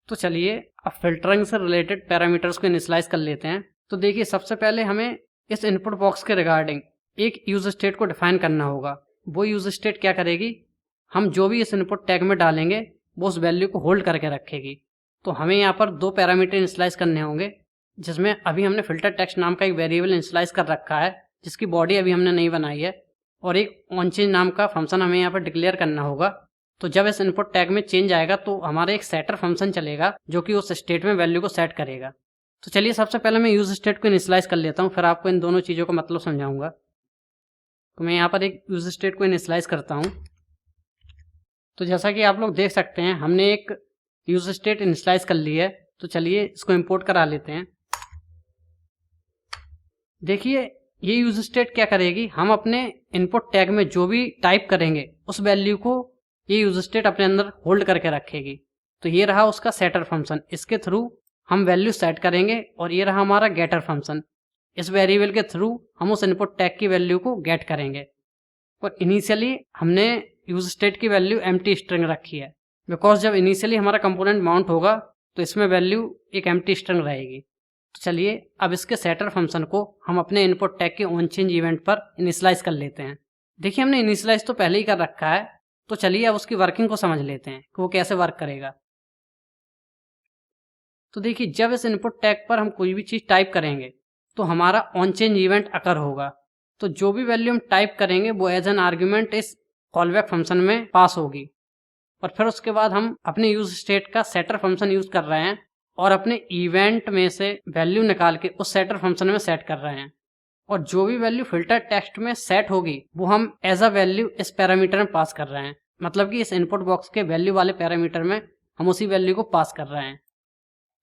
तो चलिए अब फिल्टरिंग से रिलेटेड पैरामीटर्स को इनिशियलाइज कर लेते हैं। तो देखिए सबसे पहले हमें इस इनपुट बॉक्स के रिगार्डिंग एक यूज स्टेट को डिफाइन करना होगा। वो यूज स्टेट क्या करेगी, हम जो भी इस इनपुट टैग में डालेंगे वो उस वैल्यू को होल्ड करके रखेगी। तो हमें यहाँ पर दो पैरामीटर इनिशियलाइज करने होंगे, जिसमें अभी हमने फिल्टर टेक्स्ट नाम का एक वेरिएबल इनिशियलाइज कर रखा है जिसकी बॉडी अभी हमने नहीं बनाई है, और एक ऑनचेंज नाम का फंक्शन हमें यहाँ पर डिक्लेयर करना होगा। तो जब इस इनपुट टैग में चेंज आएगा तो हमारा एक सेटर फंक्शन चलेगा जो कि उस स्टेट में वैल्यू को सेट करेगा। तो चलिए सबसे पहले मैं यूज स्टेट को इनिशियलाइज कर लेता हूँ, फिर आपको इन दोनों चीज़ों का मतलब समझाऊंगा। तो मैं यहाँ पर एक यूज स्टेट को इनिशियलाइज करता हूँ। तो जैसा कि आप लोग देख सकते हैं हमने एक यूज स्टेट इनिशियलाइज कर ली है। तो चलिए इसको इंपोर्ट करा लेते हैं। देखिए ये यूज स्टेट क्या करेगी, हम अपने इनपुट टैग में जो भी टाइप करेंगे उस वैल्यू को ये यूज स्टेट अपने अंदर होल्ड करके रखेगी। तो ये रहा उसका सेटर फंक्शन, इसके थ्रू हम वैल्यू सेट करेंगे, और ये रहा हमारा गेटर फंक्शन, इस वेरिएबल के थ्रू हम उस इनपुट टैग की वैल्यू को गेट करेंगे। और इनिशियली हमने यूज स्टेट की वैल्यू एम्प्टी स्ट्रिंग रखी है, बिकॉज जब इनिशियली हमारा कंपोनेंट माउंट होगा तो इसमें वैल्यू एक एम्प्टी स्ट्रिंग रहेगी। तो चलिए अब इसके सेटर फंक्शन को हम अपने इनपुट टैग के ऑन चेंज इवेंट पर इनिशियलाइज कर लेते हैं। देखिए हमने इनिशियलाइज तो पहले ही कर रखा है, तो चलिए अब उसकी वर्किंग को समझ लेते हैं कि वो कैसे वर्क करेगा। तो देखिए जब इस इनपुट टैग पर हम कोई भी चीज़ टाइप करेंगे तो हमारा ऑन चेंज इवेंट अकर होगा। तो जो भी वैल्यू हम टाइप करेंगे वो एज एन आर्ग्यूमेंट इस कॉलबैक फंक्शन में पास होगी, और फिर उसके बाद हम अपने यूज स्टेट का सेटर फंक्शन यूज कर रहे हैं और अपने इवेंट में से वैल्यू निकाल के उस सेटर फंक्शन में सेट कर रहे हैं, और जो भी वैल्यू फिल्टर टेक्स्ट में सेट होगी वो हम एज अ वैल्यू इस पैरामीटर में पास कर रहे हैं। मतलब कि इस इनपुट बॉक्स के वैल्यू वाले पैरामीटर में हम उसी वैल्यू को पास कर रहे हैं।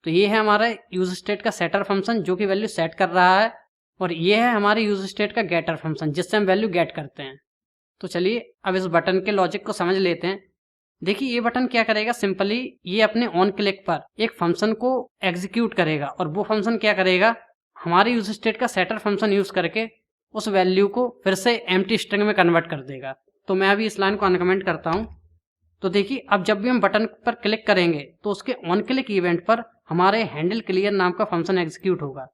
तो ये है हमारा यूज स्टेट का सेटर फंक्शन जो कि वैल्यू सेट कर रहा है, और ये है हमारे यूज स्टेट का गेटर फंक्शन जिससे हम वैल्यू गेट करते हैं। तो चलिए अब इस बटन के लॉजिक को समझ लेते हैं। देखिए ये बटन क्या करेगा, सिंपली ये अपने ऑन क्लिक पर एक फंक्शन को एग्जीक्यूट करेगा, और वो फंक्शन क्या करेगा, हमारे यूज स्टेट का सेटर फंक्शन यूज करके उस वैल्यू को फिर से एम्प्टी स्ट्रिंग में कन्वर्ट कर देगा। तो मैं अभी इस लाइन को अनकमेंट करता हूँ। तो देखिए अब जब भी हम बटन पर क्लिक करेंगे तो उसके ऑन क्लिक इवेंट पर हमारे हैंडल क्लियर नाम का फंक्शन एग्जीक्यूट होगा।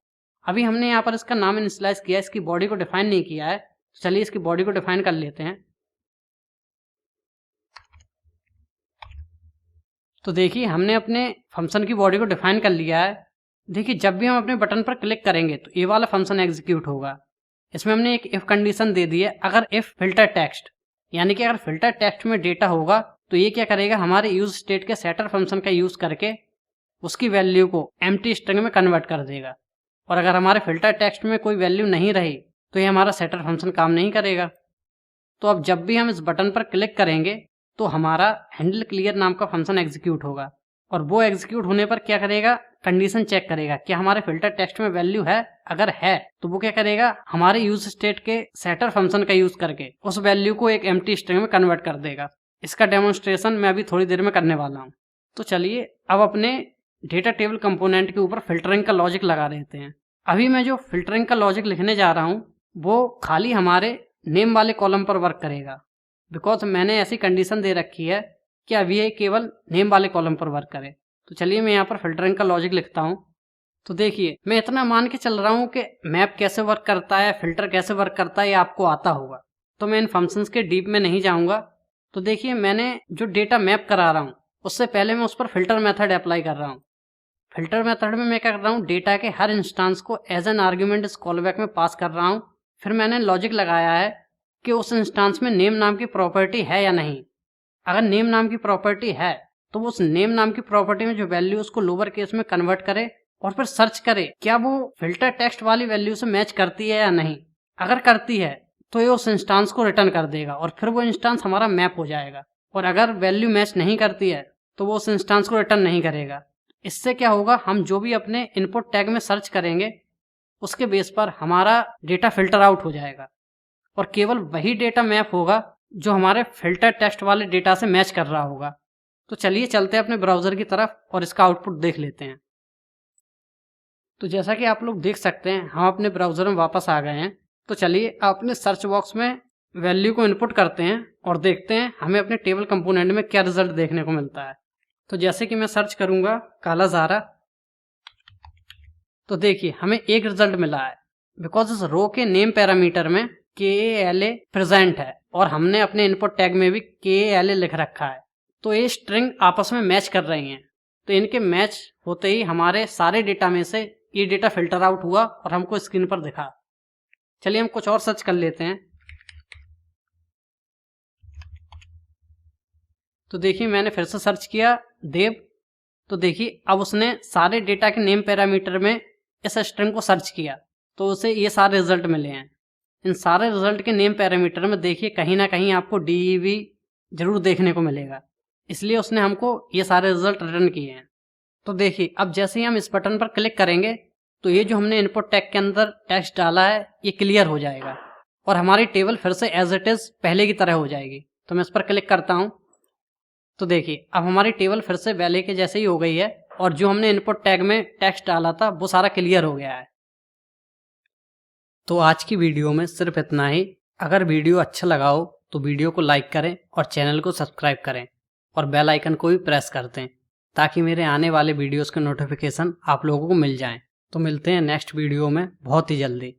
अभी हमने यहाँ पर इसका नाम इनिशियलाइज किया, इसकी बॉडी को डिफाइन नहीं किया है। तो चलिए इसकी बॉडी को डिफाइन कर लेते हैं। तो देखिए हमने अपने फंक्शन की बॉडी को डिफाइन कर लिया है। देखिए जब भी हम अपने बटन पर क्लिक करेंगे तो ये वाला फंक्शन एग्जीक्यूट होगा। इसमें हमने एक इफ कंडीशन दे दी है, अगर इफ फिल्टर टेक्स्ट, यानी कि अगर फिल्टर टेक्स्ट में डेटा होगा तो ये क्या करेगा, हमारे यूज स्टेट के सेटर फंक्शन का यूज करके उसकी वैल्यू को एम्प्टी स्ट्रिंग में कन्वर्ट कर देगा। और अगर हमारे फिल्टर टेक्स्ट में कोई वैल्यू नहीं रही तो ये हमारा सेटर फंक्शन काम नहीं करेगा। तो अब जब भी हम इस बटन पर क्लिक करेंगे तो हमारा हैंडल क्लियर नाम का फंक्शन एग्जीक्यूट होगा, और वो एग्जीक्यूट होने पर क्या करेगा, कंडीशन चेक करेगा कि हमारे फिल्टर टेक्स्ट में वैल्यू है। अगर है तो वो क्या करेगा, हमारे यूज स्टेट के सेटर फंक्शन का यूज करके उस वैल्यू को एक एम्प्टी स्ट्रिंग में कन्वर्ट कर देगा। इसका डेमोन्स्ट्रेशन मैं अभी थोड़ी देर में करने वाला हूँ। तो चलिए अब अपने डेटा टेबल कंपोनेंट के ऊपर फिल्टरिंग का लॉजिक लगा देते हैं। अभी मैं जो फिल्टरिंग का लॉजिक लिखने जा रहा हूँ वो खाली हमारे नेम वाले कॉलम पर वर्क करेगा, बिकॉज मैंने ऐसी कंडीशन दे रखी है कि अभी ये केवल नेम वाले कॉलम पर वर्क करे। तो चलिए मैं यहाँ पर फिल्टरिंग का लॉजिक लिखता हूँ। तो देखिए मैं इतना मान के चल रहा हूँ कि मैप कैसे वर्क करता है, फिल्टर कैसे वर्क करता है, ये आपको आता होगा, तो मैं इन फंक्शंस के डीप में नहीं जाऊँगा। तो देखिए मैंने जो डेटा मैप करा रहा हूँ उससे पहले मैं उस पर फिल्टर मेथड अप्लाई कर रहा हूँ। फिल्टर मेथड में मैं क्या कर रहा हूँ, डेटा के हर इंस्टांस को एज एन आर्ग्यूमेंट इस कॉलबैक में पास कर रहा हूँ। फिर मैंने लॉजिक लगाया है कि उस इंस्टांस में नेम नाम की प्रॉपर्टी है या नहीं। अगर नेम नाम की प्रॉपर्टी है तो उस नेम नाम की प्रॉपर्टी में जो वैल्यू उसको लोअर केस में कन्वर्ट करे, और फिर सर्च करे क्या वो फिल्टर टेक्स्ट वाली वैल्यू से मैच करती है या नहीं। अगर करती है तो ये उस इंस्टांस को रिटर्न कर देगा, और फिर वो इंस्टांस हमारा मैप हो जाएगा। और अगर वैल्यू मैच नहीं करती है तो वो उस इंस्टांस को रिटर्न नहीं करेगा। इससे क्या होगा, हम जो भी अपने इनपुट टैग में सर्च करेंगे उसके बेस पर हमारा डेटा फिल्टर आउट हो जाएगा, और केवल वही डेटा मैप होगा जो हमारे फिल्टर टेक्स्ट वाले डेटा से मैच कर रहा होगा। तो चलिए चलते हैं अपने ब्राउजर की तरफ और इसका आउटपुट देख लेते हैं। तो जैसा कि आप लोग देख सकते हैं हम अपने ब्राउजर में वापस आ गए हैं। तो चलिए अपने सर्च बॉक्स में वैल्यू को इनपुट करते हैं और देखते हैं हमें अपने टेबल कंपोनेंट में क्या रिजल्ट देखने को मिलता है। तो जैसे कि मैं सर्च करूंगा काला ज़ारा, तो देखिए हमें एक रिजल्ट मिला है, बिकॉज इस रो के नेम पैरामीटर में KALA प्रेजेंट है और हमने अपने इनपुट टैग में भी KALA लिख रखा है। तो ये स्ट्रिंग आपस में मैच कर रही हैं। तो इनके मैच होते ही हमारे सारे डेटा में से ये डेटा फिल्टर आउट हुआ और हमको स्क्रीन पर दिखा। चलिए हम कुछ और सर्च कर लेते हैं। तो देखिए मैंने फिर से सर्च किया देव, तो देखिए अब उसने सारे डेटा के नेम पैरामीटर में इस स्ट्रिंग को सर्च किया तो उसे ये सारे रिजल्ट मिले हैं। इन सारे रिजल्ट के नेम पैरामीटर में देखिए कहीं ना कहीं आपको DEV जरूर देखने को मिलेगा, इसलिए उसने हमको ये सारे रिजल्ट रिटर्न किए हैं। तो देखिए अब जैसे ही हम इस बटन पर क्लिक करेंगे तो ये जो हमने इनपुट टैग के अंदर टेक्स्ट डाला है ये क्लियर हो जाएगा और हमारी टेबल फिर से एज इट इज पहले की तरह हो जाएगी। तो मैं इस पर क्लिक करता हूँ, तो देखिए अब हमारी टेबल फिर से पहले के जैसे ही हो गई है और जो हमने इनपुट टैग में टेक्स्ट डाला था वो सारा क्लियर हो गया है। तो आज की वीडियो में सिर्फ इतना ही। अगर वीडियो अच्छा लगा हो तो वीडियो को लाइक करें और चैनल को सब्सक्राइब करें और बेल आइकन को भी प्रेस कर दें ताकि मेरे आने वाले वीडियोस के नोटिफिकेशन आप लोगों को मिल जाएं। तो मिलते हैं नेक्स्ट वीडियो में बहुत ही जल्दी।